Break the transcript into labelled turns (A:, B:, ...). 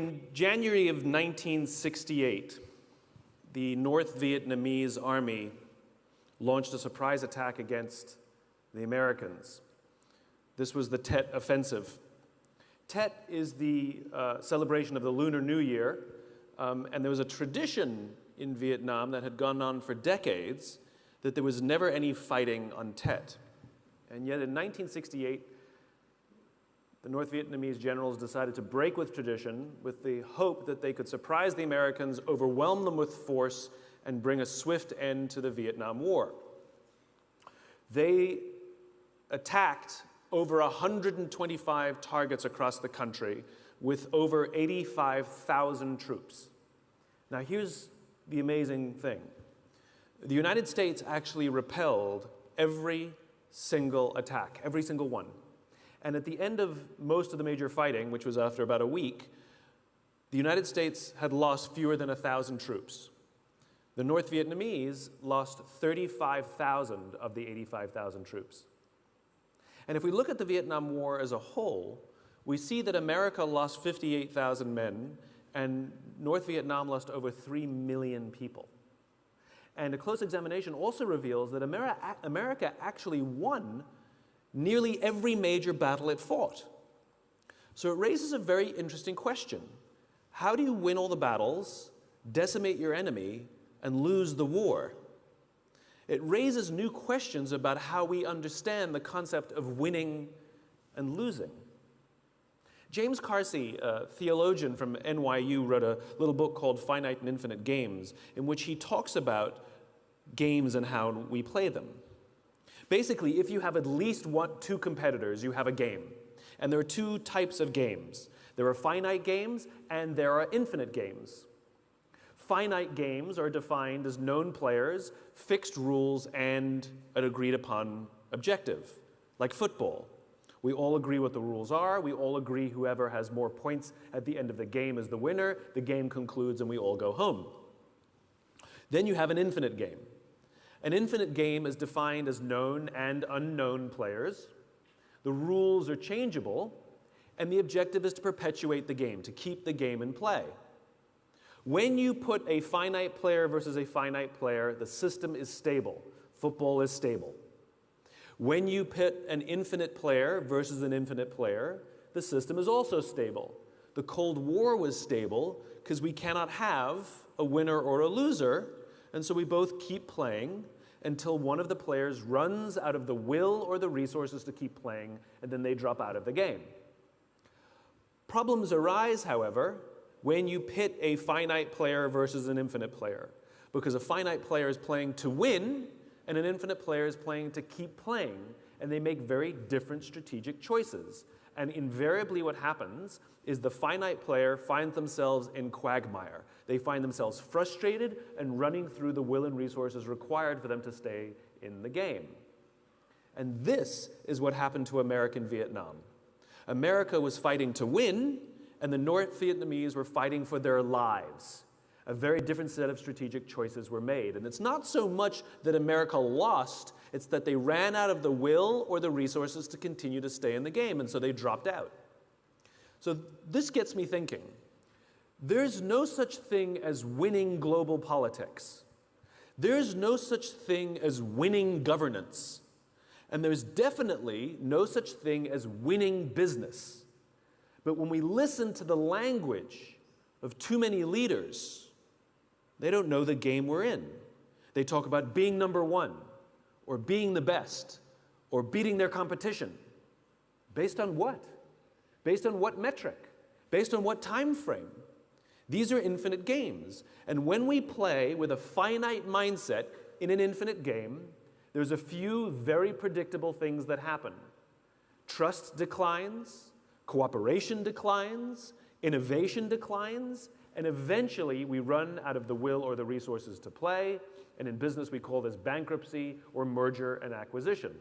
A: In January of 1968, the North Vietnamese army launched a surprise attack against the Americans. This was the Tet Offensive. Tet is the celebration of the Lunar New Year, and there was a tradition in Vietnam that had gone on for decades that there was never any fighting on Tet. And yet in 1968, the North Vietnamese generals decided to break with tradition with the hope that they could surprise the Americans, overwhelm them with force, and bring a swift end to the Vietnam War. They attacked over 125 targets across the country with over 85,000 troops. Now here's the amazing thing. The United States actually repelled every single attack, every single one. And at the end of most of the major fighting, which was after about a week, the United States had lost fewer than 1,000 troops. The North Vietnamese lost 35,000 of the 85,000 troops. And if we look at the Vietnam War as a whole, we see that America lost 58,000 men, and North Vietnam lost over 3 million people. And a close examination also reveals that America actually won nearly every major battle it fought. So it raises a very interesting question. How do you win all the battles, decimate your enemy, and lose the war? It raises new questions about how we understand the concept of winning and losing. James Carsey, a theologian from NYU, wrote a little book called Finite and Infinite Games, in which he talks about games and how we play them. Basically, if you have at least two competitors, you have a game. And there are two types of games. There are finite games and there are infinite games. Finite games are defined as known players, fixed rules, and an agreed upon objective, like football. We all agree what the rules are. We all agree whoever has more points at the end of the game is the winner. The game concludes and we all go home. Then you have an infinite game. An infinite game is defined as known and unknown players. The rules are changeable, and the objective is to perpetuate the game, to keep the game in play. When you put a finite player versus a finite player, the system is stable. Football is stable. When you put an infinite player versus an infinite player, the system is also stable. The Cold War was stable because we cannot have a winner or a loser, and so we both keep playing until one of the players runs out of the will or the resources to keep playing, and then they drop out of the game. Problems arise, however, when you pit a finite player versus an infinite player, because a finite player is playing to win, and an infinite player is playing to keep playing, and they make very different strategic choices. And invariably what happens is the finite player finds themselves in quagmire. They find themselves frustrated and running through the will and resources required for them to stay in the game. And this is what happened to American Vietnam. America was fighting to win, and the North Vietnamese were fighting for their lives. A very different set of strategic choices were made. And it's not so much that America lost, it's that they ran out of the will or the resources to continue to stay in the game, and so they dropped out. So this gets me thinking. There's no such thing as winning global politics. There's no such thing as winning governance. And there's definitely no such thing as winning business. But when we listen to the language of too many leaders, they don't know the game we're in. They talk about being number one, or being the best, or beating their competition. Based on what? Based on what metric? Based on what time frame? These are infinite games. And when we play with a finite mindset in an infinite game, there's a few very predictable things that happen. Trust declines, cooperation declines, innovation declines, and eventually we run out of the will or the resources to play. And in business, we call this bankruptcy or merger and acquisition.